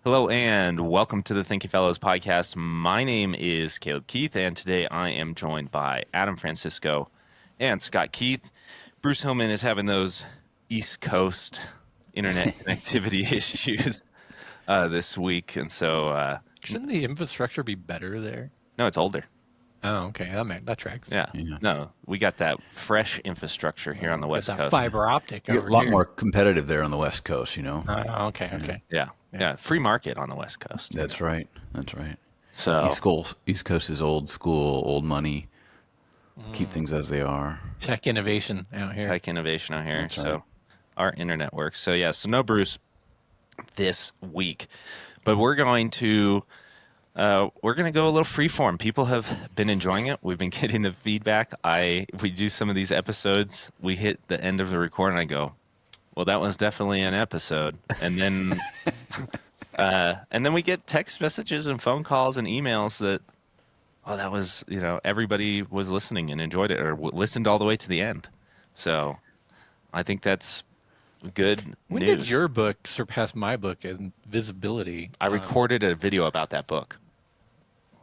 Hello and welcome to the Thinking Fellows podcast. My name is Caleb Keith, and today I am joined by Adam Francisco and Scott Keith. Bruce Hillman is having those East Coast internet connectivity issues this week, and so Shouldn't the infrastructure be better there? no, it's older. Oh, okay, that tracks. Yeah, no, we got that fresh infrastructure here on the West Got that Coast. fiber optic You're over a lot here. more competitive there on the West Coast, you know. Okay. Yeah, free market on the West Coast. That's right. That's right. So East Coast is old school, old money. Keep things as they are. Tech innovation out here. tech innovation out here. That's So right. our internet works. So yeah, so no Bruce this week, but we're going to go a little freeform. People have been enjoying it. We've been getting the feedback. If we do some of these episodes, we hit the end of the record and I go, well, that was definitely an episode. And then and then we get text messages and phone calls and emails that, oh, that was, everybody was listening and enjoyed it or listened all the way to the end. So I think that's good When news. did your book surpass my book in visibility I recorded a video about that book.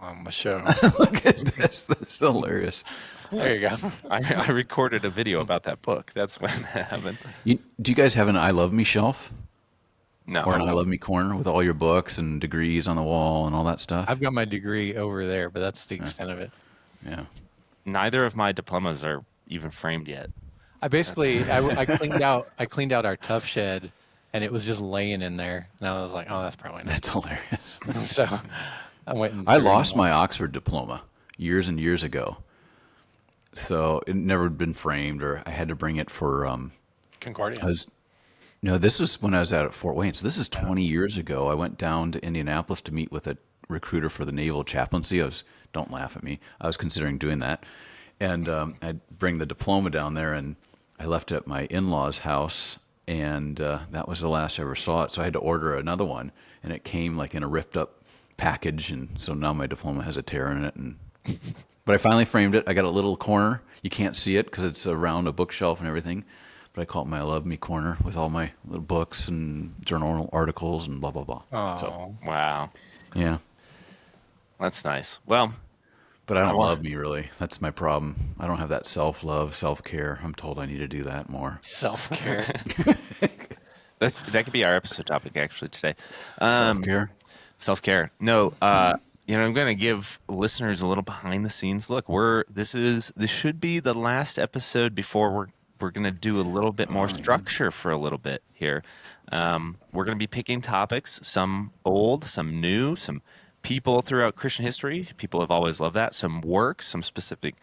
on the show? Look at this. That's hilarious. There you go. I recorded a video about that book. That's when that happened. Do you guys have an I Love Me shelf No, or an I Love Me corner with all your books and degrees on the wall and all that stuff? I've got my degree over there, but that's the extent of it. Yeah. neither of my diplomas are even framed yet. I basically I cleaned out our tough shed, and it was just laying in there, and I was like, oh, that's probably not. That's hilarious. So I went. And I threw lost them all. my Oxford diploma years and years ago. So it never had been framed, or I had to bring it for Concordia. this was when I was out at Fort Wayne. So this is 20 years ago. I went down to Indianapolis to meet with a recruiter for the Naval Chaplaincy. Don't laugh at me. I was considering doing that. And I'd bring the diploma down there, and I left it at my in-laws' house, and that was the last I ever saw it. So I had to order another one, and it came like in a ripped-up package, and so now my diploma has a tear in it. But I finally framed it. I got a little corner. You can't see it because it's around a bookshelf and everything. But I call it my I Love Me corner with all my little books and journal articles and blah, blah, blah. Oh, So, Wow, yeah. that's nice. Well, But I don't want- love me, really. That's my problem. I don't have that self-love, self-care. I'm told I need to do that more. self-care. that could be our episode topic actually today. Self-care? Self-care. No, I'm going to give listeners a little behind-the-scenes look. This should be the last episode before we're going to do a little bit more structure for a little bit here. We're going to be picking topics, some old, some new, some people throughout Christian history. People have always loved that. Some works, some specific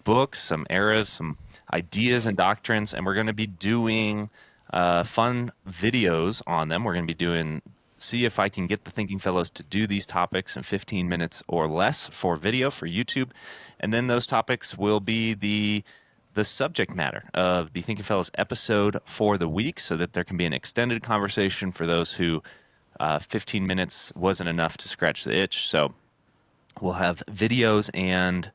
books, some eras, some ideas and doctrines, and we're going to be doing fun videos on them. We're going to be see if I can get the Thinking Fellows to do these topics in 15 minutes or less for video for YouTube. And then those topics will be the subject matter of the Thinking Fellows episode for the week so that there can be an extended conversation for those who 15 minutes wasn't enough to scratch the itch. So we'll have videos and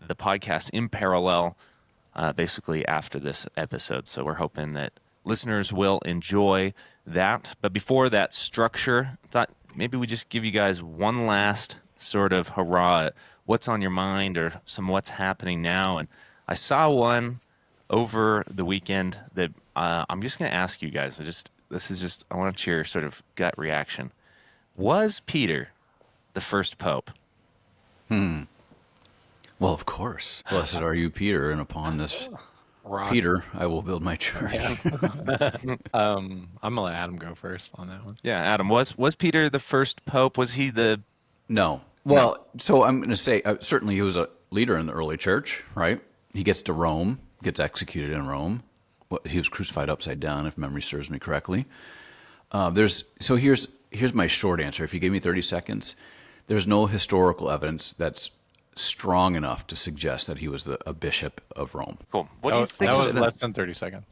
the podcast in parallel basically after this episode. So we're hoping that listeners will enjoy that. But before that structure, I thought maybe we just give you guys one last sort of hurrah at what's on your mind or some what's happening now. And I saw one over the weekend that I'm just going to ask you guys. I want your sort of gut reaction. Was Peter the first pope? Well, of course. Blessed are you, Peter, and upon this Rock. Peter I will build my church. I'm gonna let Adam go first on that one. Yeah, Adam, was Peter the first pope? Was he the... No. Well, so I'm going to say certainly he was a leader in the early church, right? He gets to Rome, gets executed in Rome. Well, he was crucified upside down, if memory serves me correctly. Here's my short answer. If you give me 30 seconds, there's no historical evidence that's strong enough to suggest that he was a bishop of Rome. Cool. What do you think? That was less than 30 seconds.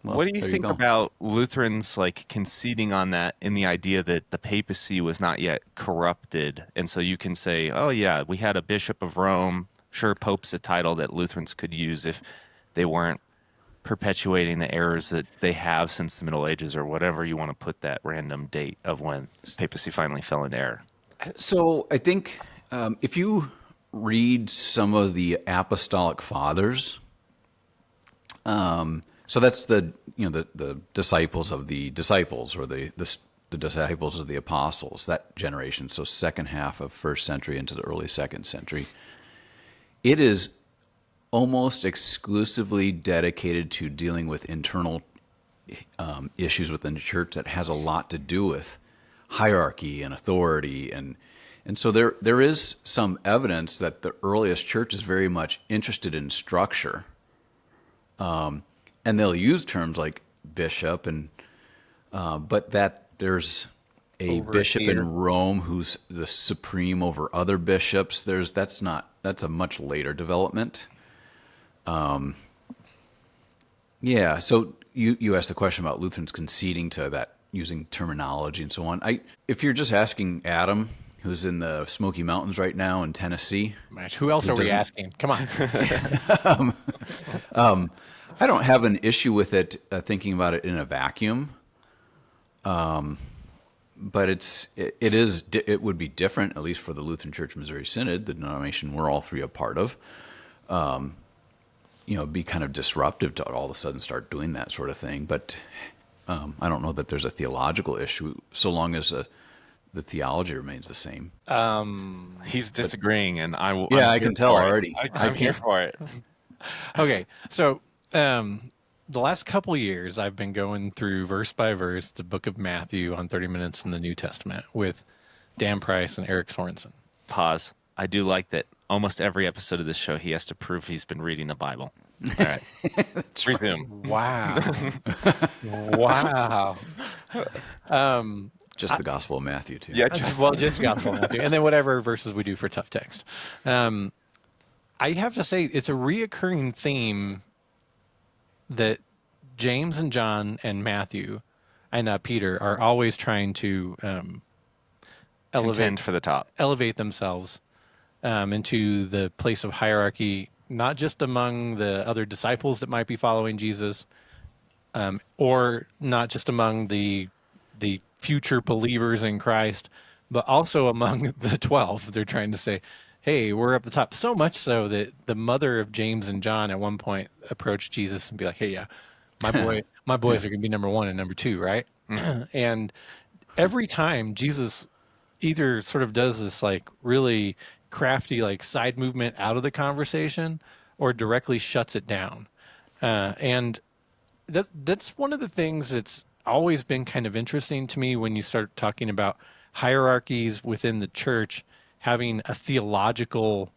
Well, What do you there think go. about Lutherans like conceding on that in the idea that the papacy was not yet corrupted, and so you can say, "Oh yeah, we had a bishop of Rome. Sure, pope's a title that Lutherans could use if they weren't perpetuating the errors that they have since the Middle Ages, or whatever you want to put that random date of when papacy finally fell into error. So I think if you read some of the apostolic fathers, so that's the disciples of the disciples, or the disciples of the apostles, that generation. So second half of first century into the early second century, it is almost exclusively dedicated to dealing with internal issues within the church that has a lot to do with hierarchy and authority, and so there is some evidence that the earliest church is very much interested in structure, and they'll use terms like bishop, and but that there's a bishop in Rome who's the supreme over other bishops. That's a much later development. Yeah. So you asked the question about Lutherans conceding to that, using terminology and so on. If you're just asking Adam, who's in the Smoky Mountains right now in Tennessee, Who else are we asking? Come on. I don't have an issue with it, thinking about it in a vacuum. But it would be different, at least for the Lutheran Church Missouri Synod, the denomination we're all three a part of. It'd be kind of disruptive to all of a sudden start doing that sort of thing. But I don't know that there's a theological issue, so long as the theology remains the same. He's disagreeing, and I will. Yeah, I can tell already. I'm here for it. Okay, so the last couple of years, I've been going through verse by verse the book of Matthew on 30 Minutes in the New Testament with Dan Price and Eric Sorensen. Pause. I do like that almost every episode of this show, he has to prove he's been reading the Bible. All right. Resume. Wow. Wow. Just the Gospel of Matthew, too. Yeah, just Gospel of Matthew. And then whatever verses we do for tough text. I have to say, it's a reoccurring theme that James and John and Matthew and Peter are always trying to Contend for the top. elevate themselves into the place of hierarchy, not just among the other disciples that might be following Jesus, or not just among the future believers in Christ, but also among the 12. They're trying to say, hey, we're up the top. So much so that the mother of James and John at one point approached Jesus and be like, hey, yeah, my boys are going to be number one and number two, right? And every time Jesus either sort of does this like really crafty like side movement out of the conversation, or directly shuts it down. And that's one of the things that's always been kind of interesting to me when you start talking about hierarchies within the church having a theological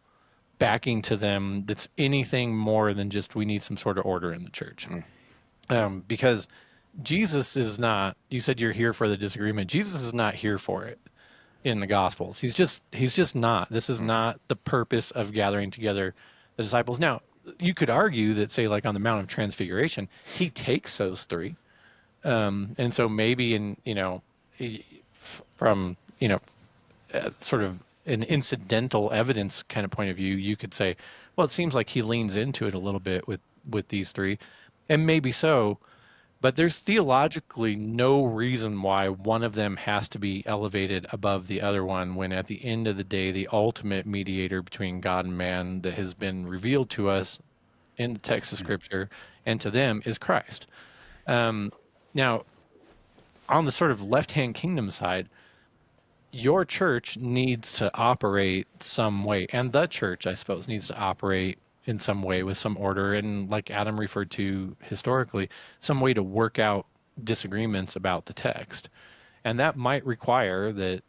backing to them that's anything more than just we need some sort of order in the church. Because Jesus is not, you said you're here for the disagreement. Jesus is not here for it in the Gospels. He's just not. This is not the purpose of gathering together the disciples. Now, you could argue that, say, like on the Mount of Transfiguration, he takes those three. And so maybe from sort of an incidental evidence kind of point of view, you could say, well, it seems like he leans into it a little bit with these three, and maybe so, but there's theologically no reason why one of them has to be elevated above the other one, when at the end of the day, the ultimate mediator between God and man that has been revealed to us in the text of Scripture and to them is Christ. Now, on the sort of left-hand kingdom side, your church needs to operate some way, and the church, I suppose, needs to operate in some way with some order, and like Adam referred to historically, some way to work out disagreements about the text. And that might require that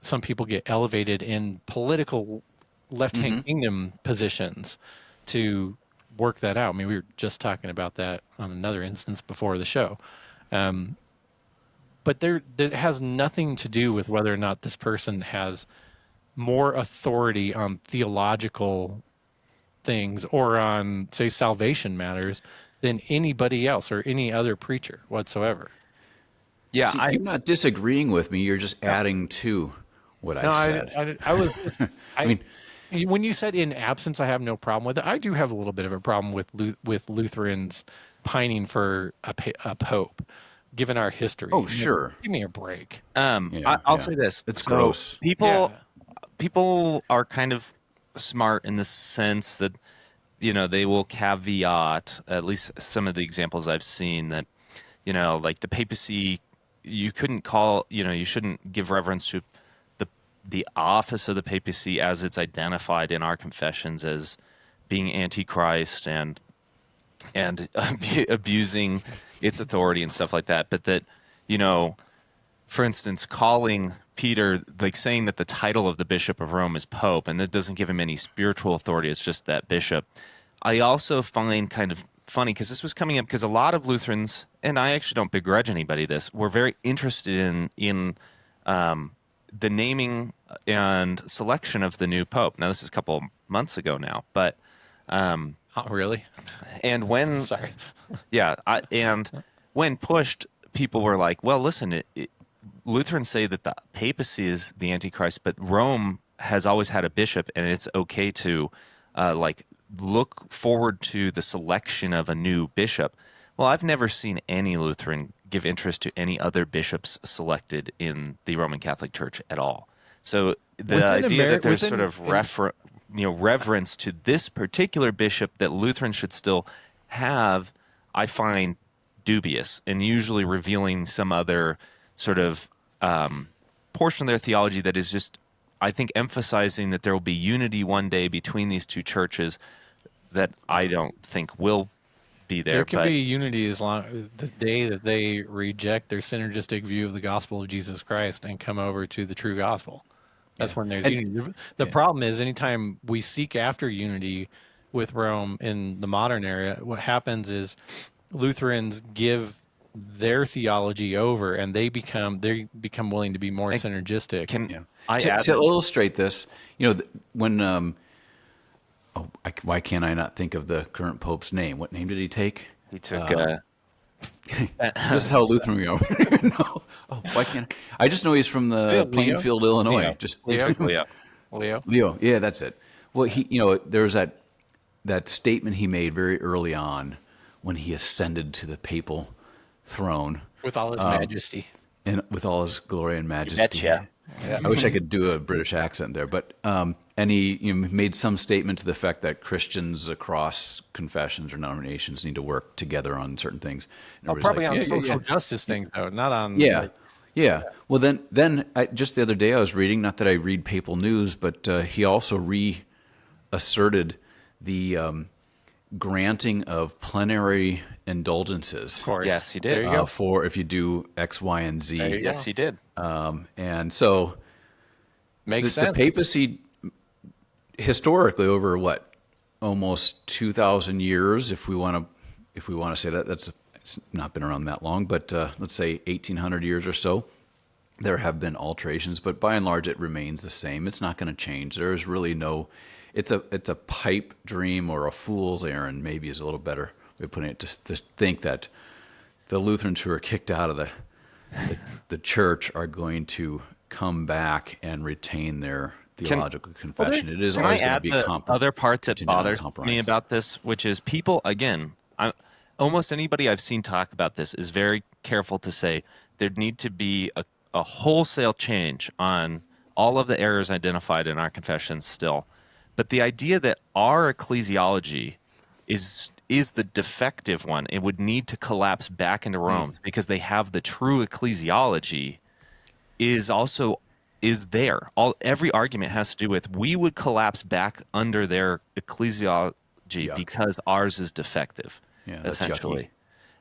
some people get elevated in political left-hand kingdom positions to work that out. I mean, we were just talking about that on another instance before the show. But that has nothing to do with whether or not this person has more authority on theological things or on, say, salvation matters than anybody else or any other preacher whatsoever. Yeah, See, you're not disagreeing with me. You're just adding to what I said. I was. I mean, When you said in absence, I have no problem with it. I do have a little bit of a problem with Lutherans pining for a pope, given our history. Oh, sure. Give me a break. Yeah, I'll yeah. say this. It's So gross. Yeah. people are kind of smart in the sense that they will caveat, at least some of the examples I've seen, that like the papacy, you couldn't call, you shouldn't give reverence to the office of the papacy as it's identified in our confessions as being antichrist and abusing its authority and stuff like that. But that, you know, for instance, calling Peter, like saying that the title of the Bishop of Rome is Pope, and that doesn't give him any spiritual authority, it's just that bishop. I also find kind of funny because this was coming up because a lot of Lutherans, and I actually don't begrudge anybody this, were very interested in the naming and selection of the new Pope. Now, this is a couple months ago now, but Oh, really? and when Sorry. yeah, and when pushed, people were like, "Well, listen, Lutherans say that the papacy is the Antichrist, but Rome has always had a bishop, and it's okay to like look forward to the selection of a new bishop." Well, I've never seen any Lutheran give interest to any other bishops selected in the Roman Catholic Church at all. So the idea that there's sort of reverence to this particular bishop that Lutherans should still have, I find dubious, and usually revealing some other sort of portion of their theology that is just, I think, emphasizing that there will be unity one day between these two churches that I don't think will be there. There can But be unity as long the day that they reject their synergistic view of the gospel of Jesus Christ and come over to the true gospel. That's when there's And- unity. The problem is anytime we seek after unity with Rome in the modern era, what happens is Lutherans give their theology over and they become willing to be more synergistic. can Yeah. I add? To illustrate this, when why can't I not think of the current pope's name? What name did he take? He took This is how Lutheran we are. No. Oh, why can't I just know he's from the Leo. Plainfield, Illinois. Leo. Just Leo. Leo. Leo. Leo. Yeah, that's it. Well, there's that statement he made very early on when he ascended to the papal throne With all his majesty. and with all his glory and majesty. betcha. I wish I could do a British accent there, but and he made some statement to the fact that Christians across confessions or denominations need to work together on certain things. And everybody's Probably like, on "Yeah, yeah, social yeah." justice things, though, not on. Yeah, yeah. Well, then just the other day I was reading, not that I read papal news, but he also reasserted the granting of plenary indulgences Of course. Yes, he did. There you go. for if you do X, Y, and Z. There you go. Yes, he did. And so Makes the sense. papacy historically over what almost 2,000 years, if we want to say that, it's not been around that long, but let's say 1,800 years or so. There have been alterations, but by and large, it remains the same. It's not going to change. There is really no. It's a pipe dream or a fool's errand. Maybe is a little better way of putting it. To think that the Lutherans who are kicked out of the church are going to come back and retain their theological confession. It is Can I always going to add be the other part that continuing bothers compromise. me about this, which is people, again, almost anybody I've seen talk about this is very careful to say there need to be a wholesale change on all of the errors identified in our confessions still. But the idea that our ecclesiology is the defective one, it would need to collapse back into Rome because they have the true ecclesiology is there. Every argument has to do with we would collapse back under their ecclesiology because ours is defective, Yeah, that's essentially. yucky.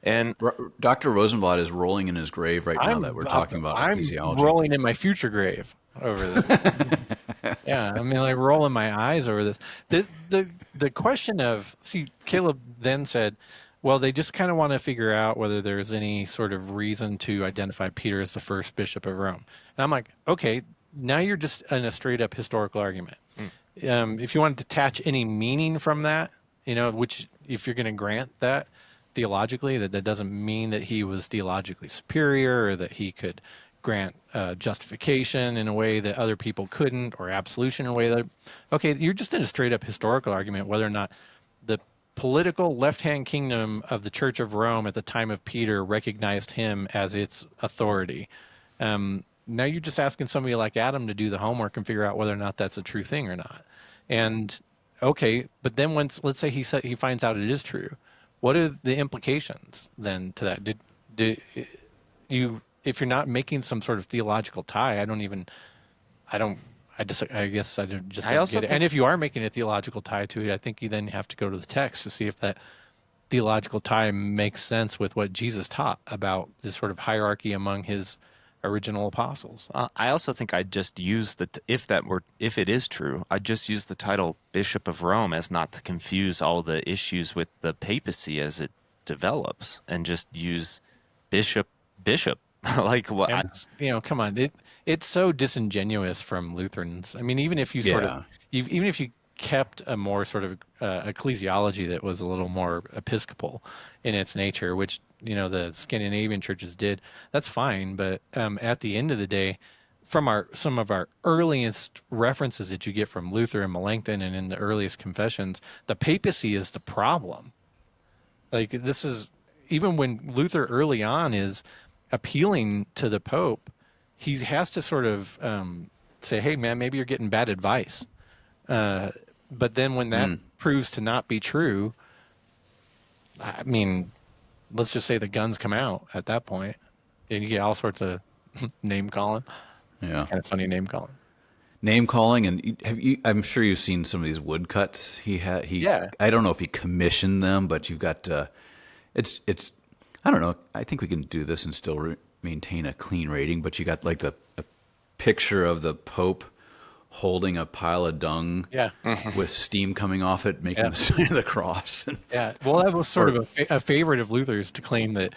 And Dr. Rosenblatt is rolling in his grave right now that we're talking about I'm ecclesiology. rolling in my future grave over this. Yeah, I mean, like rolling my eyes over this. The question of Caleb then said, well, they just kind of want to figure out whether there's any sort of reason to identify Peter as the first bishop of Rome. And I'm like, okay, now you're just in a straight up historical argument. If you want to detach any meaning from that, which if you're going to grant that theologically, that doesn't mean that he was theologically superior or that he could, grant justification in a way that other people couldn't, or absolution in a way that, okay, you're just in a straight up historical argument whether or not the political left hand kingdom of the Church of Rome at the time of Peter recognized him as its authority. Now you're just asking somebody like Adam to do the homework and figure out whether or not that's a true thing or not. And okay, but then once, let's say he finds out it is true, what are the implications then to that? Did you, if you're not making some sort of theological tie, I don't, I guess I just I don't also get it. think And if you are making a theological tie to it, I think you then have to go to the text to see if that theological tie makes sense with what Jesus taught about this sort of hierarchy among his original apostles. I also think I'd just use if it is true, I'd just use the title Bishop of Rome as not to confuse all the issues with the papacy as it develops, and just use bishop. Like what? And come on, it's so disingenuous from Lutherans. I mean, even if you sort of, Yeah. even if you kept a more sort of ecclesiology that was a little more episcopal in its nature, which the Scandinavian churches did, that's fine. But at the end of the day, from some of our earliest references that you get from Luther and Melanchthon and in the earliest confessions, the papacy is the problem. Like, this is, even when Luther early on is appealing to the Pope, he has to sort of say, "Hey, man, maybe you're getting bad advice." But then when that proves to not be true, I mean, let's just say the guns come out at that point, and you get all sorts of name calling. Yeah. Kind of funny name calling. Name calling, and I'm sure you've seen some of these woodcuts. Yeah. I don't know if he commissioned them, but you've got it's I don't know. I think we can do this and still maintain a clean rating. But you got like a picture of the Pope holding a pile of dung, Yeah. with steam coming off it, making Yeah. the sign of the cross. Yeah. Well, that was sort of a favorite of Luther's, to claim that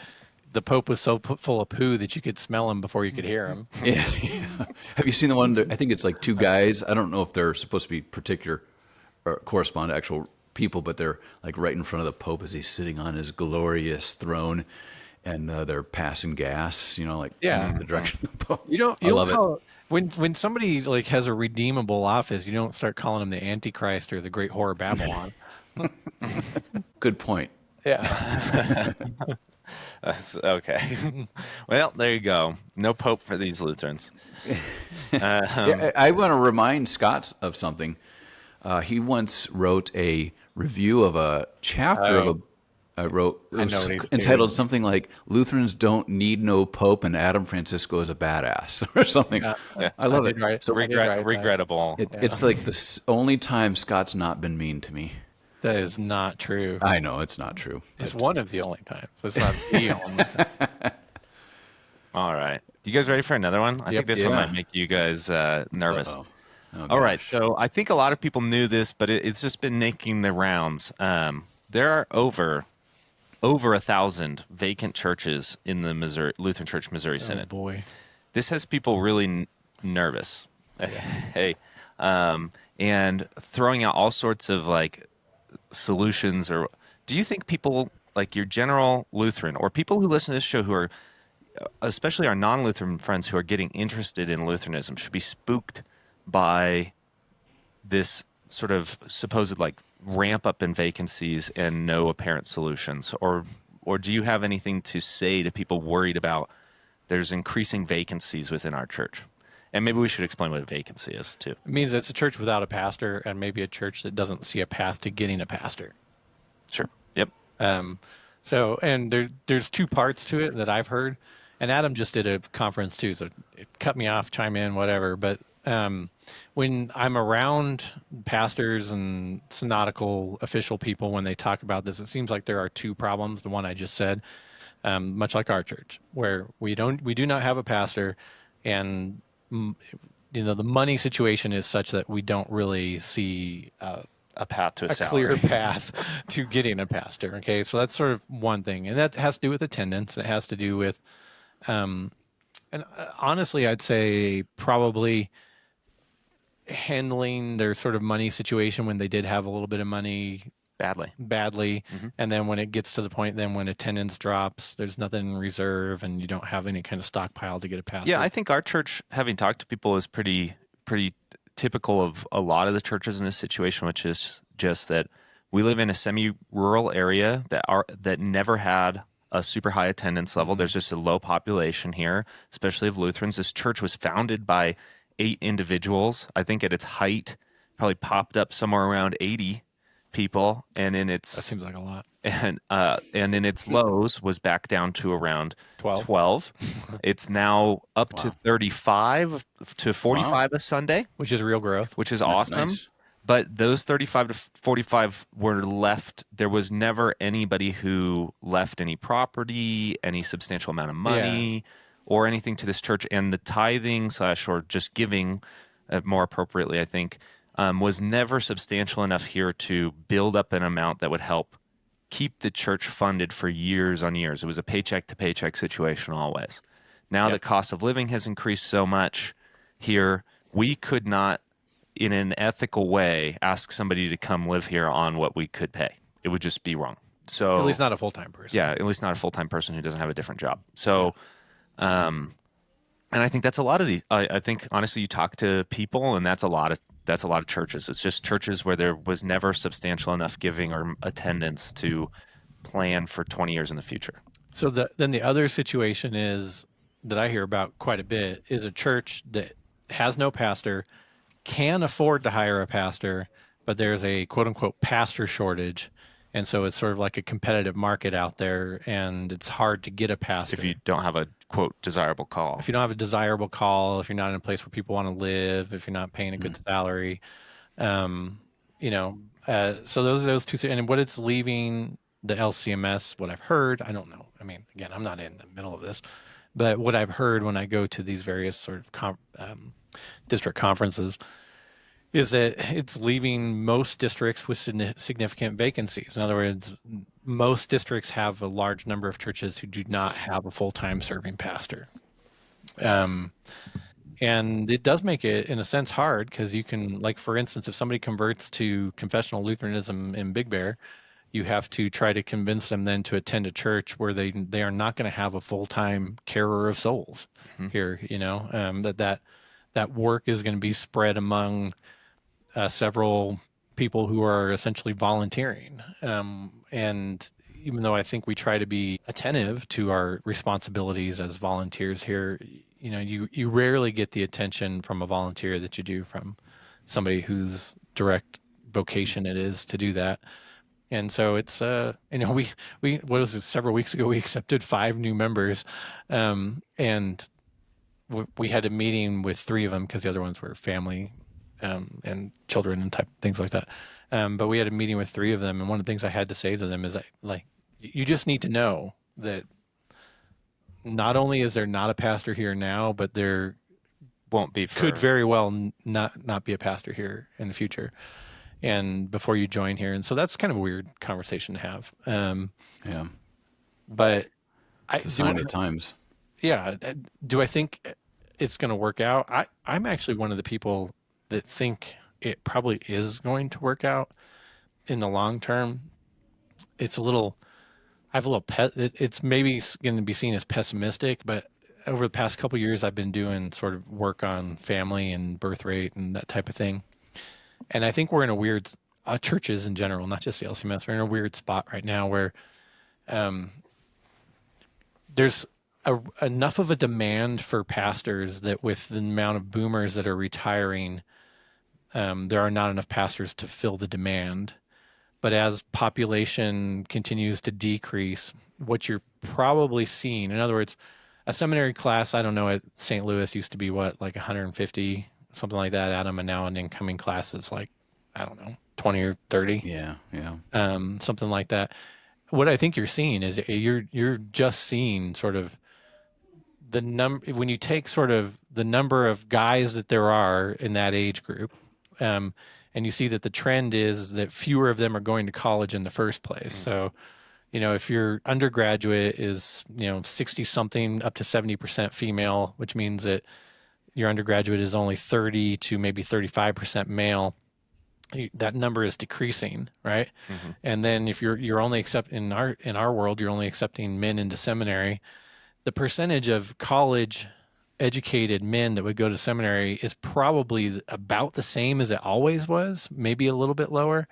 the Pope was so full of poo that you could smell him before you could hear him. Yeah, yeah. Have you seen the one that I think it's like two guys? I don't know if they're supposed to be particular or correspond to actual people, but they're like right in front of the Pope as he's sitting on his glorious throne, and they're passing gas, like Yeah. in the direction of the Pope. You I love it. When somebody like has a redeemable office, you don't start calling him the Antichrist or the Great Whore of Babylon. Good point. Yeah. That's okay. Well, there you go. No pope for these Lutherans. Yeah, I want to remind Scott of something. He once wrote a review of a chapter of a wrote it I was know what he's entitled doing. something like "Lutherans Don't Need No Pope and Adam Francisco is a Badass" or something. Yeah. I love did it. write- So I did write that. Regrettable. it's like the only time Scott's not been mean to me. That is not true. I know it's not true. It's one of the only times. It's not the only time. All right. You guys ready for another one? I Yep. think this one Yeah. might make you guys nervous. Uh-oh. Oh, All right. gosh. So I think a lot of people knew this, but it's just been making the rounds. There are over 1,000 vacant churches in the Lutheran Church Missouri Oh Synod. boy. This has people really nervous. Hey, and throwing out all sorts of like solutions. Or do you think people like your general Lutheran or people who listen to this show who are, especially our non-Lutheran friends who are getting interested in Lutheranism, should be spooked by this sort of supposed like ramp up in vacancies and no apparent solutions? Or do you have anything to say to people worried about there's increasing vacancies within our church? And maybe we should explain what a vacancy is too. It means it's a church without a pastor, and maybe a church that doesn't see a path to getting a pastor. Sure. Yep. So, and there's two parts to it that I've heard, and Adam just did a conference too, so it cut me off, chime in, whatever. But when I'm around pastors and synodical official people, when they talk about this, it seems like there are two problems. The one I just said, much like our church, where we do not have a pastor, and the money situation is such that we don't really see A path to a a salary. clear path to getting a pastor. Okay, so that's sort of one thing, and that has to do with attendance. It has to do with, and honestly, I'd say probably handling their sort of money situation when they did have a little bit of money badly. And then when it gets to the point, then when attendance drops, there's nothing in reserve and you don't have any kind of stockpile to get a pastor. Yeah, I think our church, having talked to people, is pretty typical of a lot of the churches in this situation, which is just that we live in a semi-rural area that never had a super high attendance level. There's just a low population here, especially of Lutherans. This church was founded by 8 individuals. I think at its height, probably popped up somewhere around 80 people, and in That its seems like a lot. and in its lows was back down to around 12. 12. It's now up to Wow. 35 to 45 a Sunday, Which is real growth. which is That's awesome. nice. But those 35 to 45 were left. There was never anybody who left any property, any substantial amount of money, or anything to this church. And the tithing / or just giving, more appropriately, I think, was never substantial enough here to build up an amount that would help keep the church funded for years on years. It was a paycheck to paycheck situation always. Now the cost of living has increased so much here, we could not, in an ethical way, ask somebody to come live here on what we could pay. It would just be wrong. So At least not a full-time person. yeah, at least not a full-time person who doesn't have a different job. So, and I think that's a lot of these. I think honestly, you talk to people, and that's a lot of churches. It's just churches where there was never substantial enough giving or attendance to plan for 20 years in the future. So then the other situation is that I hear about quite a bit is a church that has no pastor, can afford to hire a pastor, but there's a quote unquote pastor shortage. And so it's sort of like a competitive market out there, and it's hard to get a pastor. If you don't have a quote desirable call, If you don't have a desirable call, if you're not in a place where people want to live, if you're not paying a good salary, you know, so those two, and what it's leaving the LCMS, what I've heard, I don't know. I mean, again, I'm not in the middle of this, but what I've heard when I go to these various sort of district conferences is that it's leaving most districts with significant vacancies. In other words, most districts have a large number of churches who do not have a full-time serving pastor. And it does make it, in a sense, hard because you can, like, for instance, if somebody converts to confessional Lutheranism in Big Bear, you have to try to convince them then to attend a church where they are not going to have a full-time carer of souls here, you know, that work is going to be spread among several people who are essentially volunteering. And even though I think we try to be attentive to our responsibilities as volunteers here, you know, you rarely get the attention from a volunteer that you do from somebody whose direct vocation it is to do that. And so it's, you know, we what was it, several weeks ago, we accepted 5 new members, and we had a meeting with 3 of them because the other ones were family and children and type things like that. But we had a meeting with 3 of them, and one of the things I had to say to them is, like, you just need to know that not only is there not a pastor here now, but there won't be could very well not be a pastor here in the future, and before you join here. And so that's kind of a weird conversation to have. Yeah. But It's a sign of the times. yeah, do I think it's going to work out? I'm actually one of the people that think it probably is going to work out in the long term. It's a little, I have a little it's maybe going to be seen as pessimistic, but over the past couple of years, I've been doing sort of work on family and birth rate and that type of thing. And I think we're in a weird, churches in general, not just the LCMS, we're in a weird spot right now where there's enough of a demand for pastors that with the amount of boomers that are retiring, there are not enough pastors to fill the demand. But as population continues to decrease, what you're probably seeing, in other words, a seminary class, I don't know, at St. Louis used to be what, like 150, something like that, Adam, and now an incoming class is like, I don't know, 20 or 30. Yeah. Yeah. Something like that. What I think you're seeing is you're just seeing sort of the number, when you take sort of the number of guys that there are in that age group, and you see that the trend is that fewer of them are going to college in the first place. So, you know, if your undergraduate is, you know, 60 something up to 70% female, which means that your undergraduate is only 30 to maybe 35% male, that number is decreasing, right? Mm-hmm. And then if you're only accept in our world, you're only accepting men into seminary. The percentage of college educated men that would go to seminary is probably about the same as it always was, maybe a little bit lower,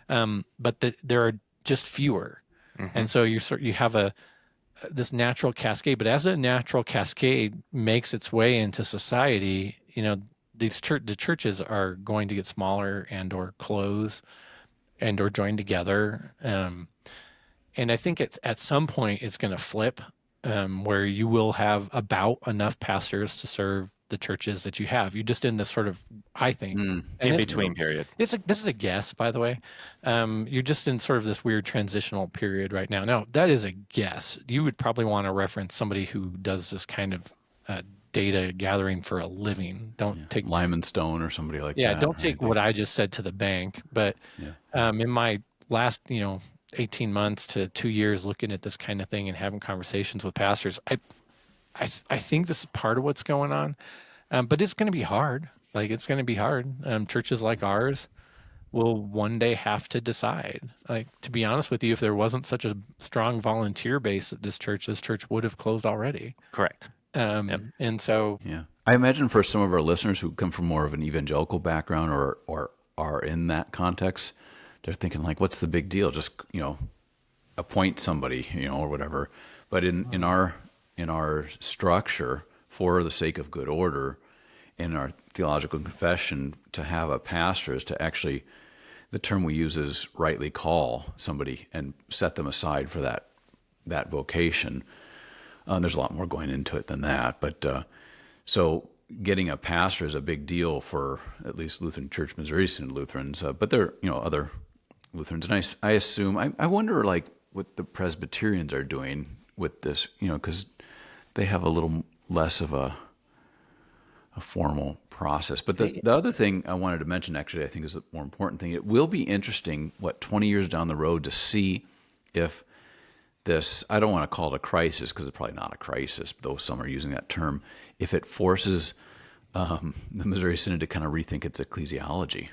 but there are just fewer. Mm-hmm. And so you have this natural cascade. But as a natural cascade makes its way into society, the churches are going to get smaller and or close and or join together. And I think at some point it's going to flip, where you will have about enough pastors to serve the churches that you have. You're just in this sort of, I think, Mm. and In between period. this is a guess, by the way. You're just in sort of this weird transitional period right now. Now, that is a guess. You would probably want to reference somebody who does this kind of data gathering for a living. Don't take Lyman Stone or somebody like Yeah, that. don't Right? take what I just said to the bank. But Yeah. in my last, 18 months to 2 years looking at this kind of thing and having conversations with pastors, I think this is part of what's going on. But it's going to be hard. Like, it's going to be hard. Churches like ours will one day have to decide. Like, to be honest with you, if there wasn't such a strong volunteer base at this church would have closed already. Correct. Yep. And so, Yeah. I imagine for some of our listeners who come from more of an evangelical background or are in that context, they're thinking like, what's the big deal? Just, appoint somebody, or whatever. But in our structure, for the sake of good order, in our theological confession, to have a pastor is to actually, the term we use is rightly call somebody and set them aside for that vocation. There's a lot more going into it than that, but so getting a pastor is a big deal for at least Lutheran Church Missouri Synod Lutherans, but there are other Lutherans, and I assume I wonder like what the Presbyterians are doing with this, because they have a little less of a formal process. But the other thing I wanted to mention, actually, I think is the more important thing. It will be interesting, 20 years down the road, to see if this, I don't want to call it a crisis because it's probably not a crisis, though some are using that term, if it forces the Missouri Synod to kind of rethink its ecclesiology.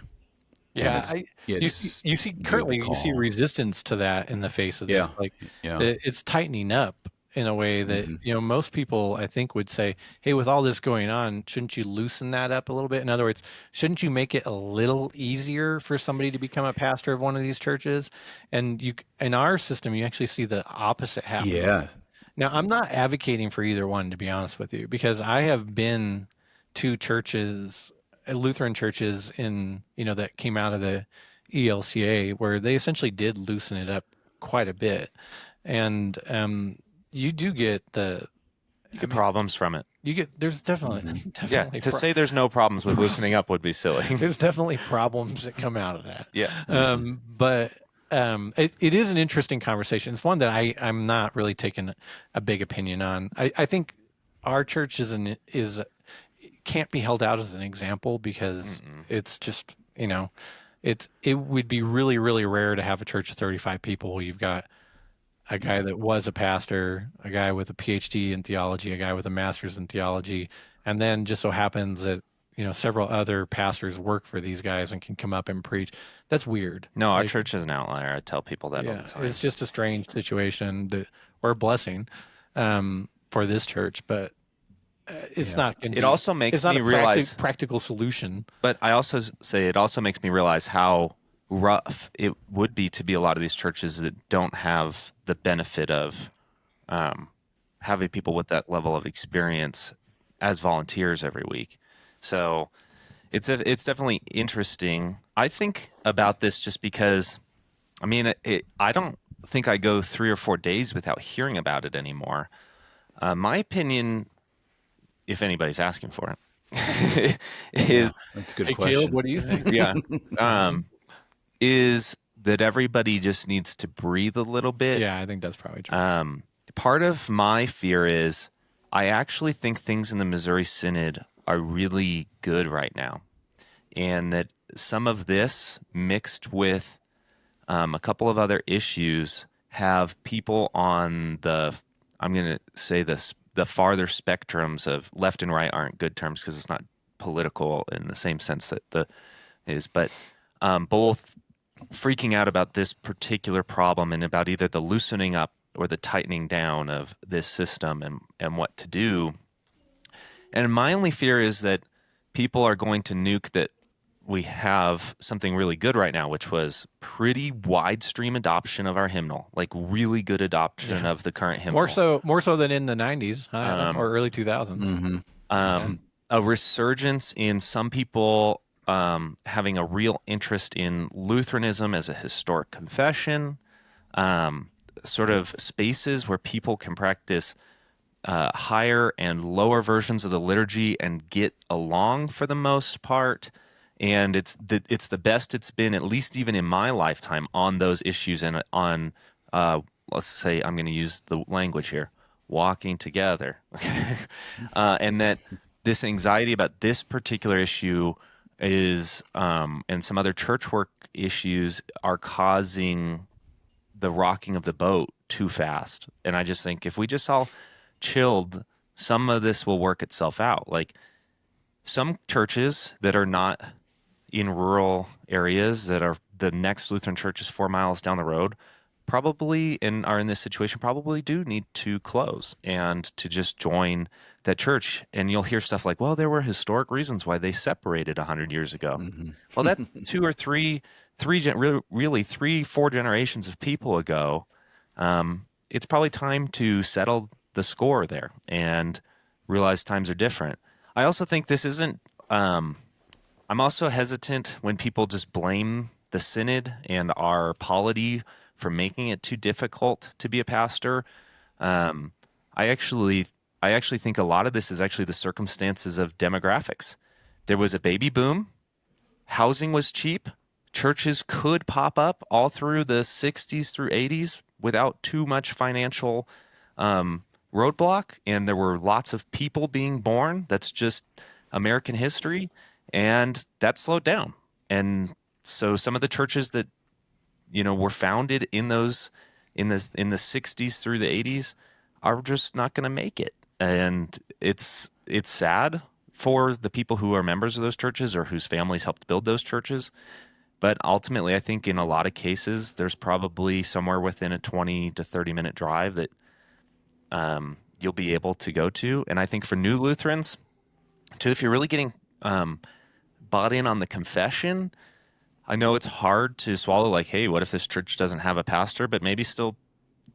yeah, It's you see good to currently you see call. resistance to that in the face of this. Yeah, Like, yeah. it's tightening up in a way that most people, I think, would say, "Hey, with all this going on, shouldn't you loosen that up a little bit?" In other words, shouldn't you make it a little easier for somebody to become a pastor of one of these churches? And in our system, you actually see the opposite happening. Yeah. Now, I'm not advocating for either one, to be honest with you, because I have been to churches, Lutheran churches that came out of the ELCA, where they essentially did loosen it up quite a bit. And you do get You get problems from it. there's definitely, Yeah. definitely, To say there's no problems with loosening up would be silly. there's definitely problems that come out of that. Yeah. But it is an interesting conversation. It's one that I'm not really taking a big opinion on. I think our church can't be held out as an example because it's just, it would be really, really rare to have a church of 35 people. You've got a guy that was a pastor, a guy with a PhD in theology, a guy with a master's in theology, and then just so happens that several other pastors work for these guys and can come up and preach. That's weird. No, our Like, church is an outlier. I tell people that all the time. it's just a strange situation or a blessing for this church, but it's not. It also makes it's not me a realize, practical solution. but I also say it also makes me realize how rough it would be to be a lot of these churches that don't have the benefit of having people with that level of experience as volunteers every week. So it's definitely interesting. I think about this just because, I mean, I don't think I go 3 or 4 days without hearing about it anymore. My opinion, if anybody's asking for it, is That's a good Hey, question. Caleb, what do you think? yeah, is that everybody just needs to breathe a little bit. Yeah, I think that's probably true. Part of my fear is I actually think things in the Missouri Synod are really good right now, and that some of this mixed with a couple of other issues have people on I'm going to say this, the farther spectrums of left and right aren't good terms because it's not political in the same sense that but both freaking out about this particular problem and about either the loosening up or the tightening down of this system and what to do. And my only fear is that people are going to nuke that we have something really good right now, which was pretty wide stream adoption of our hymnal, like really good adoption of the current hymnal. More so than in the 90s, or early 2000s. A resurgence in some people having a real interest in Lutheranism as a historic confession, sort of spaces where people can practice higher and lower versions of the liturgy and get along for the most part. And it's the best it's been, at least even in my lifetime, on those issues and on, let's say, I'm going to use the language here, walking together. And that this anxiety about this particular issue is, and some other church work issues are causing the rocking of the boat too fast. And I just think if we just all chilled, some of this will work itself out. Like some churches that are not in rural areas that are the next Lutheran church is 4 miles down the road, probably and are in this situation probably do need to close and to just join that church. And you'll hear stuff like, well, there were historic reasons why they separated 100 years ago. Well, that's two or three, really 3-4 generations of people ago. It's probably time to settle the score there and realize times are different. I also think this isn't, I'm also hesitant when people just blame the synod and our polity for making it too difficult to be a pastor. I actually think a lot of this is actually the circumstances of demographics. There was a baby boom. Housing was cheap. Churches could pop up all through the 60s through 80s without too much financial roadblock. And there were lots of people being born. That's just American history. And that slowed down. And so some of the churches that, were founded in those in the 60s through the 80s are just not going to make it. And it's sad for the people who are members of those churches or whose families helped build those churches. But ultimately, I think in a lot of cases, there's probably somewhere within a 20 to 30-minute drive that you'll be able to go to. And I think for new Lutherans, too, if you're really getting bought in on the confession, I know it's hard to swallow, like, hey, what if this church doesn't have a pastor, but maybe still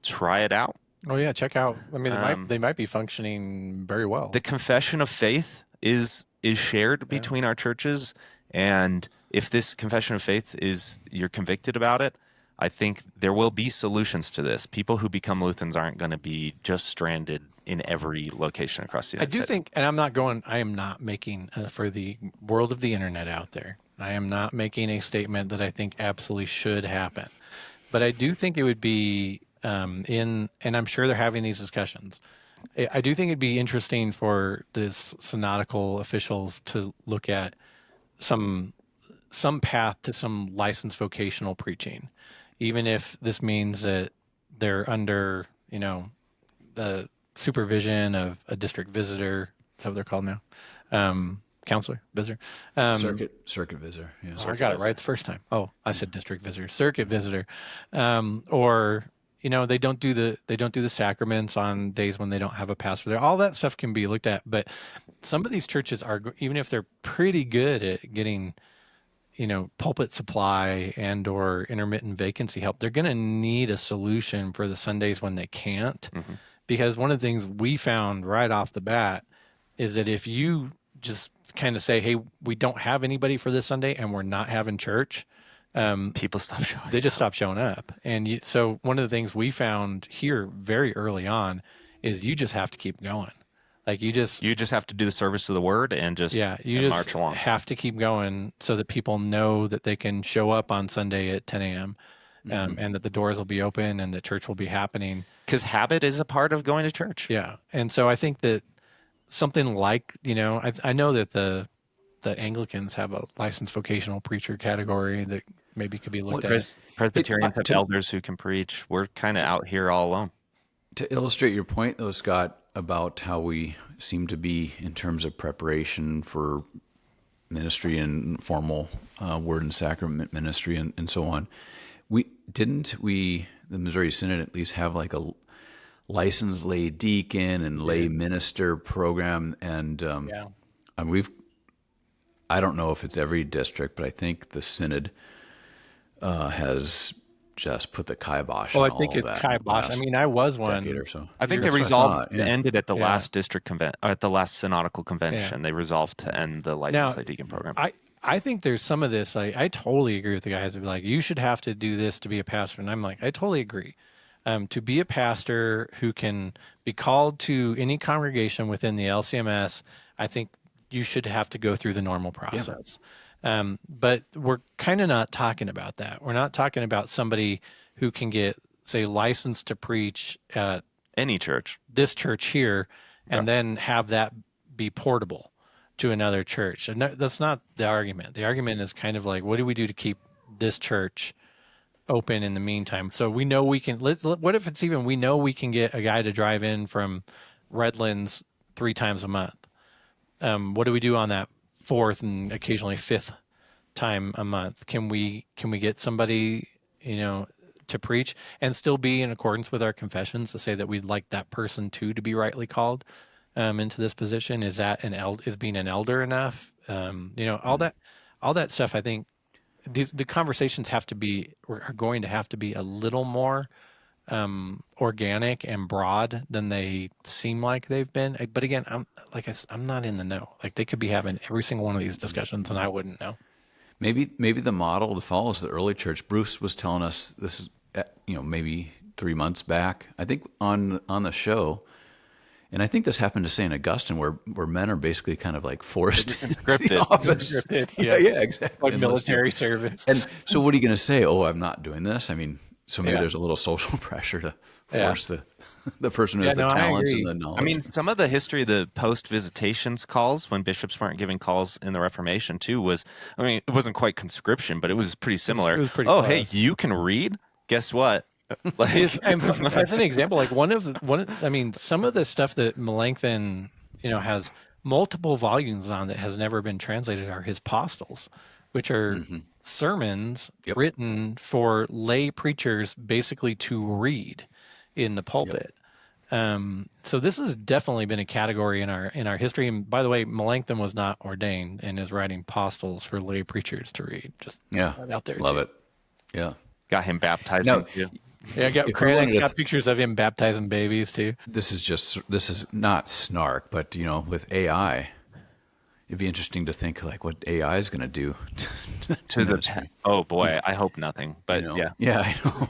try it out. Oh yeah, check out. I mean, they might be functioning very well. The confession of faith is shared between our churches, and if this confession of faith you're convicted about it, I think there will be solutions to this. People who become Lutherans aren't going to be just stranded in every location across the United States. I do think, and I am not making, for the world of the internet out there, I am not making a statement that I think absolutely should happen. But I do think it would be and I'm sure they're having these discussions. I do think it'd be interesting for this synodical officials to look at some path to some licensed vocational preaching, even if this means that they're under, the supervision of a district visitor. Is that what they're called now? Counselor, visitor, circuit visitor. Yeah, I got it right the first time. Oh, I said district visitor, circuit visitor, or they don't do the sacraments on days when they don't have a pastor there. All that stuff can be looked at, but some of these churches are, even if they're pretty good at getting, pulpit supply and or intermittent vacancy help, they're going to need a solution for the Sundays when they can't. Mm-hmm. Because one of the things we found right off the bat is that if you just kind of say, hey, we don't have anybody for this Sunday and we're not having church, people stop showing they just stop showing up. And so one of the things we found here very early on is you just have to keep going. Like you just have to do the service of the word and just march along. Have to keep going so that people know that they can show up on Sunday at 10 a.m. And that the doors will be open and the church will be happening. Because habit is a part of going to church. Yeah. And so I think that something like, I know that the Anglicans have a licensed vocational preacher category that maybe could be looked at. Presbyterians have elders who can preach. We're kind of out here all alone. To illustrate your point, though, Scott, about how we seem to be in terms of preparation for ministry and formal word and sacrament ministry and so on. We the Missouri Synod at least have like a licensed lay deacon and lay minister program, and Yeah. and I don't know if it's every district, but I think the Synod has just put the kibosh Well, on I think all of it's that kibosh. I last mean, I was decade one. or so. I think they That's what I resolved thought, to yeah. end it at the Yeah. last at the last synodical convention. Yeah. They resolved to end the Now, licensed lay deacon program. I think there's some of this. I totally agree with the guys who be like, you should have to do this to be a pastor. And I'm like, I totally agree. To be a pastor who can be called to any congregation within the LCMS, I think you should have to go through the normal process. But we're kind of not talking about that. We're not talking about somebody who can get, say, licensed to preach at Any church. this church here and then have that be portable to another church. And that's not the argument. The argument is kind of like, what do we do to keep this church open in the meantime? So we know we can, what if it's even, we know we can get a guy to drive in from Redlands 3 times a month. What do we do on that 4th and occasionally 5th time a month? Can we get somebody, to preach and still be in accordance with our confessions to say that we'd like that person to be rightly called into this position? Is that is being an elder enough? All that stuff. I think the conversations are going to have to be a little more organic and broad than they seem like they've been. But again, I'm not in the know. Like they could be having every single one of these discussions and I wouldn't know. Maybe the model to follow is the early church. Bruce was telling us this is maybe 3 months back, I think, on the show, and I think this happened to St. Augustine, where men are basically kind of like forced into the office. Yeah, exactly. Like military service. And so, what are you going to say? Oh, I'm not doing this. I mean, so maybe there's a little social pressure to force the person who has the talents and the knowledge. I mean, some of the history of the post-visitations calls, when bishops weren't giving calls in the Reformation too, it wasn't quite conscription, but it was pretty similar. It was pretty oh, close. hey, you can read? Guess what? As an example, like some of the stuff that Melanchthon, has multiple volumes on that has never been translated are his apostles, which are sermons written for lay preachers basically to read in the pulpit. So this has definitely been a category in our history. And by the way, Melanchthon was not ordained and is writing apostles for lay preachers to read. Just out there. Love too. it. Yeah. Got him baptizing too. Yeah, got pictures of him baptizing babies too. This is not snark, but with AI, it'd be interesting to think like what AI is going to do to ministry. Oh boy, I hope nothing. But yeah, I know.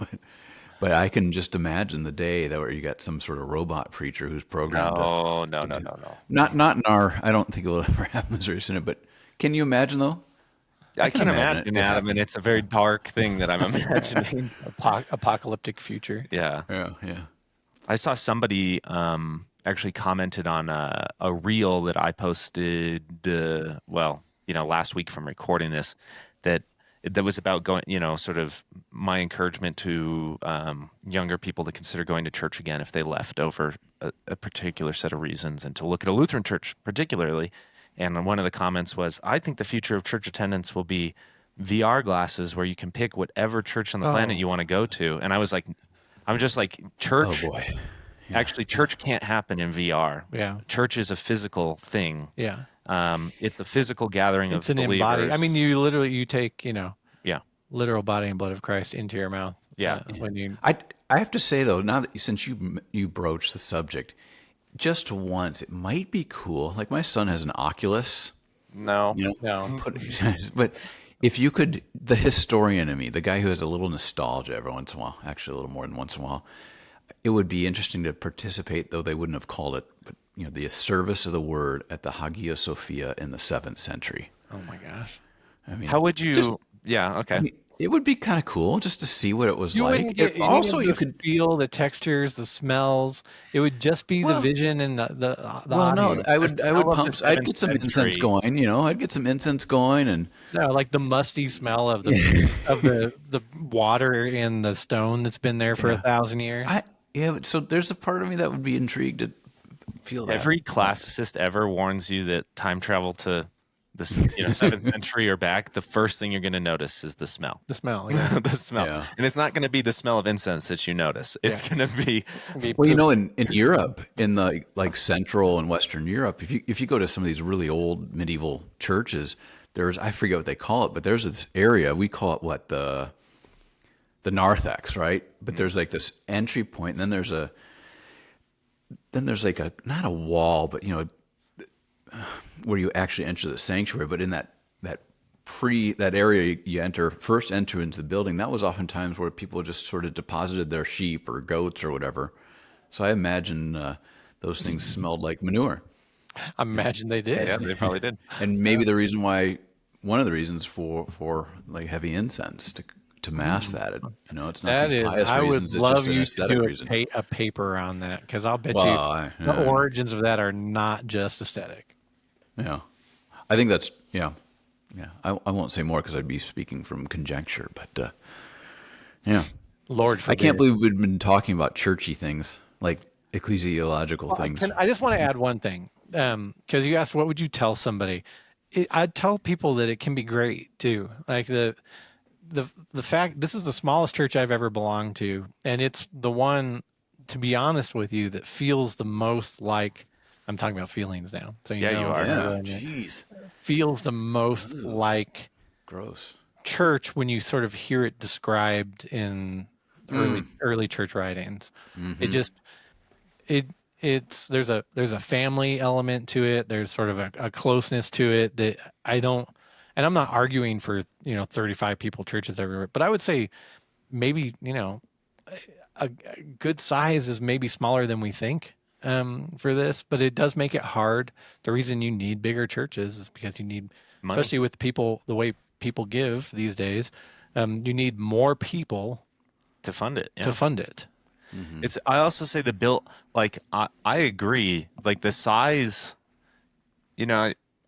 But I can just imagine the day where you got some sort of robot preacher who's programmed. No. Not in our. I don't think it will ever have Missouri Synod. But can you imagine though? I can imagine, Adam, and it's a very dark thing that I'm imagining. Apocalyptic future. Yeah. I saw somebody actually commented on a reel that I posted, last week from recording this, that was about going, sort of my encouragement to younger people to consider going to church again if they left over a particular set of reasons, and to look at a Lutheran church particularly. And one of the comments was, I think the future of church attendance will be VR glasses where you can pick whatever church on the planet you want to go to. And I'm just like, church. Oh boy. Actually, church can't happen in VR. Yeah. Church is a physical thing. Yeah. It's a physical gathering of believers. Embodied. I mean, you take, literal body and blood of Christ into your mouth. Yeah. When you, I have to say though, now that since you broached the subject, just once it might be cool. Like my son has an Oculus. No. But if you could, the historian in me, the guy who has a little nostalgia every once in a while, actually a little more than once in a while, it would be interesting to participate, though they wouldn't have called it, but the service of the word at the Hagia Sophia in the 7th century. oh my gosh. I mean, How would you? Okay. I mean, it would be kind of cool just to see what it was like. You could feel the textures, the smells. It would just be the vision and the audio. No, I would pump. I'd get some incense going. I'd get some incense going, and like the musty smell of the water and the stone that's been there for 1,000 years. So there's a part of me that would be intrigued to feel that. Every classicist ever warns you that time travel to this, 7th century or back, the first thing you're going to notice is the smell. The smell, yeah. The smell. Yeah. And it's not going to be the smell of incense that you notice. It's Yeah. going to be Well, in Europe, in the like Central and Western Europe, if you go to some of these really old medieval churches, I forget what they call it, but there's this area, we call it what, the narthex, right? But there's like this entry point, and then there's like not a wall, but where you actually enter the sanctuary. But in that area you first enter into the building, that was oftentimes where people just sort of deposited their sheep or goats or whatever. So I imagine those things smelled like manure. I imagine they did. yeah, they probably did. And maybe one of the reasons for like heavy incense to mask that. It's not That these is, pious I reasons. would It's just love an you to aesthetic do reason. a paper on that, because I'll bet Well, you the origins of that are not just aesthetic. Yeah, I think that's yeah. I won't say more because I'd be speaking from conjecture, but yeah. Lord I forbid. can't believe we've been talking about churchy things like ecclesiological things. I just want to add one thing, because you asked what would you tell somebody. I'd tell people that it can be great too. Like the fact, this is the smallest church I've ever belonged to, and it's the one, to be honest with you, that feels the most like, I'm talking about feelings now. So Yeah, you are. Yeah, jeez, feels the most like gross. church when you sort of hear it described in early church writings. It just there's a family element to it. There's sort of a closeness to it that I don't, and I'm not arguing for 35 people churches everywhere, but I would say maybe a good size is maybe smaller than we think for this, but it does make it hard. The reason you need bigger churches is because you need Money. especially with people, the way people give these days, you need more people To fund it. Yeah. to fund it. I also say the built, like, I agree. Like the size,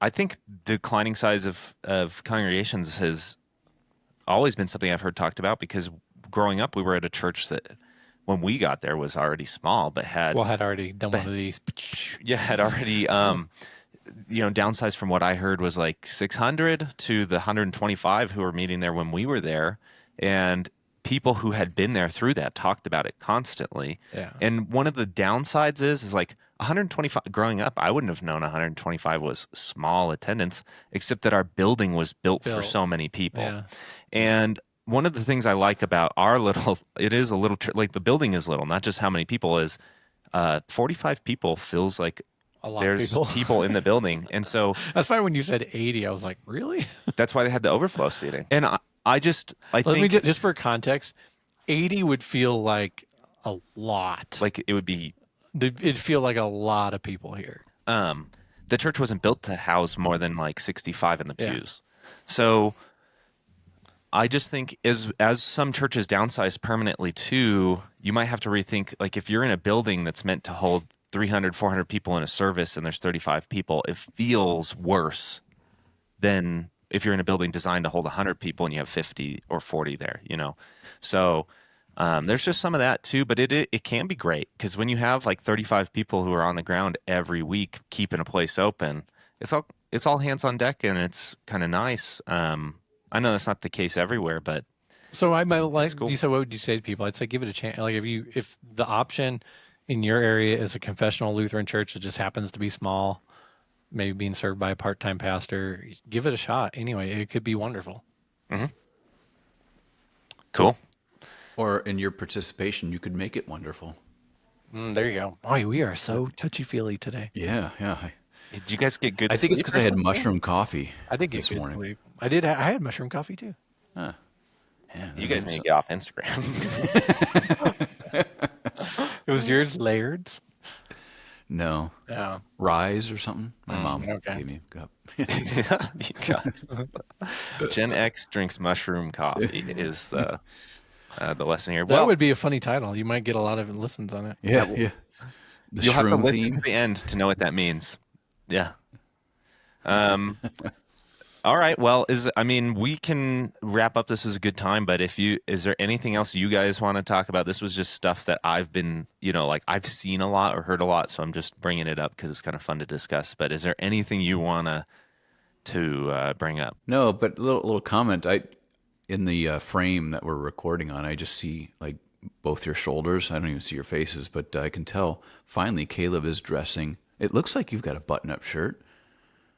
I think declining size of congregations has always been something I've heard talked about, because growing up, we were at a church that when we got there was already small, but had Already done one of these. had already downsized from what I heard was like 600 to the 125 who were meeting there when we were there, and people who had been there through that talked about it constantly. Yeah. And one of the downsides is like 125. Growing up, I wouldn't have known 125 was small attendance, except that our building was built for so many people. Yeah. And one of the things I like about our little, it is a little, like the building is little, not just how many people is, 45 people feels like A lot of there's people. in the building. And so That's why when you said 80, I was like, really? that's why they had the overflow seating. And I Let me think just for context, 80 would feel like a lot. like it would be, It'd feel like a lot of people here. the church wasn't built to house more than like 65 in the Yeah. pews. So I just think as some churches downsize permanently too, you might have to rethink, like if you're in a building that's meant to hold 300, 400 people in a service and there's 35 people, it feels worse than if you're in a building designed to hold 100 people and you have 50 or 40 there, So there's just some of that too, but it can be great, because when you have like 35 people who are on the ground every week keeping a place open, it's all hands on deck, and it's kind of nice. I know that's not the case everywhere, but So I might like, cool. you said, what would you say to people? I'd say give it a chance. Like if the option in your area is a confessional Lutheran church that just happens to be small, maybe being served by a part-time pastor, give it a shot. Anyway, it could be wonderful. cool. Or in your participation, you could make it wonderful. There you go. Boy, we are so touchy-feely today. Yeah. Did you guys get good I think it's sleep because or I had something? mushroom coffee. I did get this good morning. sleep. I did. I had mushroom coffee too. Yeah, You guys need to get off Instagram. It was yours, Laird's. No. Yeah. Rise or something. My mom okay. gave me a cup. You guys. Gen X drinks mushroom coffee is the lesson here. That would be a funny title. You might get a lot of listens on it. Yeah. The you'll have to shroom listen theme. to the end to know what that means. Yeah. All right. Well, we can wrap up. This is a good time, but is there anything else you guys want to talk about? This was just stuff that I've been, like I've seen a lot or heard a lot, so I'm just bringing it up because it's kind of fun to discuss. But is there anything you want to to bring up. No, but little comment. I in the frame that we're recording on, I just see like both your shoulders. I don't even see your faces, but I can tell. Finally, Caleb is dressing. It looks like you've got a button-up shirt.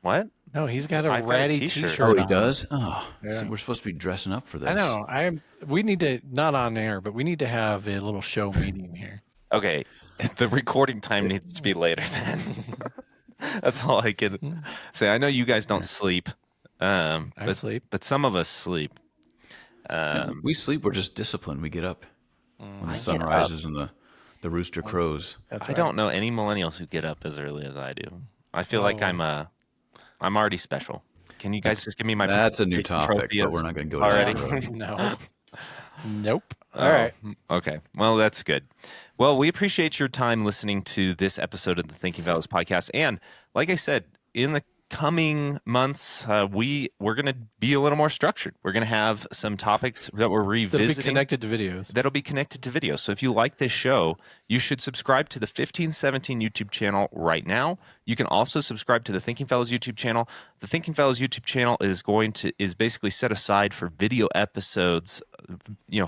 What? No, he's got a I've got a ratty t-shirt. T-shirt. Oh, he on. does. Oh, see, Yeah. we're supposed to be dressing up for this. I know. We need to, not on air, but we need to have a little show meeting here. Okay, the recording time needs to be later then. That's all I can say. I know you guys don't sleep, I but, sleep. but some of us sleep. No, we sleep. We're just disciplined. We get up when the sun get up. rises and the rooster crows. That's I don't know any millennials who get up as early as I do. I feel like I'm already special. Can you guys just give me my That's a new participation topic, trophy but as- we're not going to go already? down that road. No. Nope. Oh, All right. Okay. Well, that's good. Well, we appreciate your time listening to this episode of the Thinking Fellows podcast. And like I said, in the coming months, we're going to be a little more structured. We're going to have some topics that we're That'll be revisiting. connected to videos. That'll be connected to video. So if you like this show, you should subscribe to the 1517 YouTube channel right now. You can also subscribe to the Thinking Fellows YouTube channel. The Thinking Fellows YouTube channel is basically set aside for video episodes,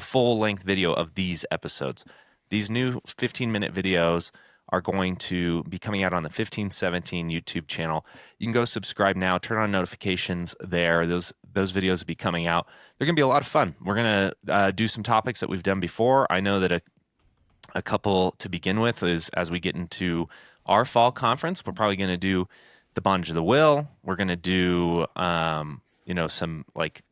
full length video of these episodes. These new 15-minute videos are going to be coming out on the 1517 YouTube channel. You can go subscribe now, turn on notifications there. Those videos will be coming out. They're going to be a lot of fun. We're going to do some topics that we've done before. I know that a couple to begin with is as we get into our fall conference, we're probably going to do the bondage of the will. We're going to do some like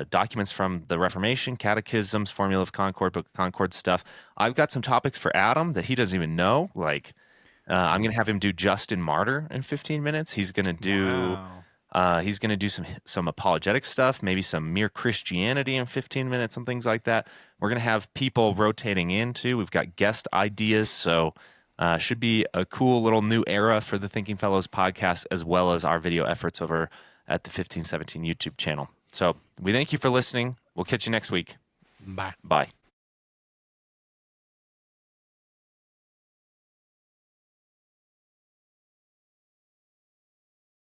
documents from the Reformation, catechisms, Formula of Concord, Book of Concord stuff. I've got some topics for Adam that he doesn't even know. Like I'm going to have him do Justin Martyr in 15 minutes. He's going to do some apologetic stuff, maybe some mere Christianity in 15 minutes and things like that. We're going to have people rotating into. We've got guest ideas, so should be a cool little new era for the Thinking Fellows podcast, as well as our video efforts over at the 1517 YouTube channel. So we thank you for listening. We'll catch you next week. Bye. Bye.